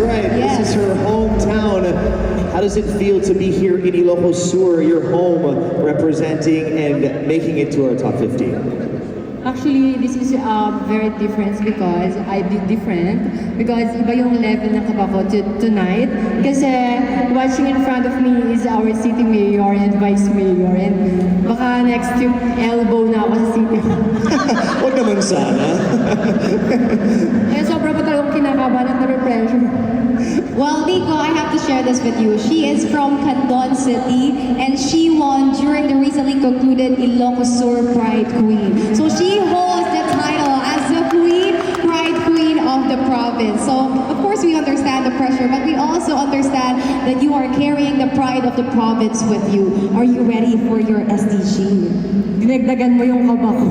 right. Yes. This is her hometown. How does it feel to be here in Ilocos Sur, your home, representing and making it to our top 50? Actually, this is very different because I did different because iba yung level ng kaba ko tonight. Kasi watching in front of me is our city mayor and vice mayor, and baka next yung elbow na ako sa city. Huwag naman sana. Eh, sobra pa talagang kinakabahan at na-pressure. Well, Nico, I have to share this with you. She is from Candon City and she won during the recently concluded Ilocos Sur Pride Queen. So she holds the title as the Pride Queen of the province. So, of course, we understand the pressure, but we also understand that you are carrying the pride of the province with you. Are you ready for your SDG? Dinagdagan mo yung kaba ko.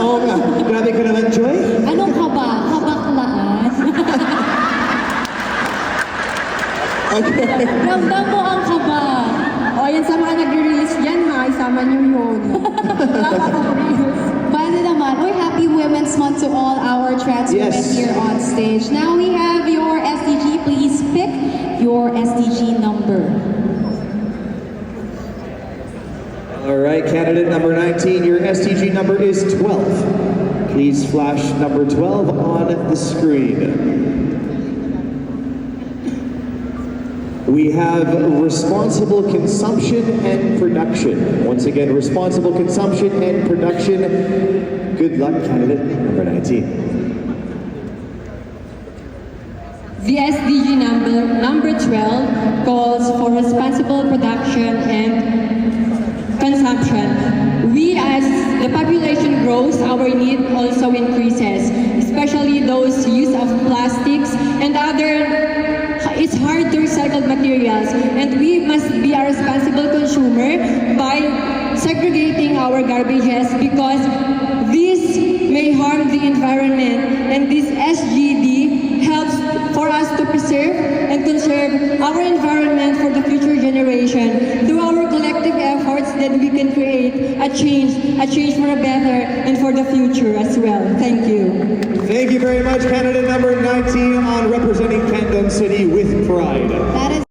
Oo nga. Grabe ka naman, Joy. Anong kaba? Kabaklaan? Okay. Ramdam mo ang kaba. O, yan sa mga nag-release yan ha, isama niyo yun. Wala pa akong release. Paano naman? Oy, happy Women's Month to all our trans women Yes. here on stage. Now we have your SDG. Please pick your SDG number. All right, candidate number 19, your STG number is 12. Please flash number 12 on the screen. We have responsible consumption and production. Once again, responsible consumption and production. Good luck, candidate number 19. The SDG number 12 calls for responsible production and consumption. We, as the population grows, our need also increases, especially those use of plastics and other it's hard to recycle materials, and we must be a responsible consumer by segregating our garbages because this may harm the environment, and this SGD helps for us to preserve and conserve our environment for the future generation. Through our collective efforts, then we can create a change for a better and for the future as well. Thank you. Thank you very much, candidate number 19, on representing Candon City with pride. That is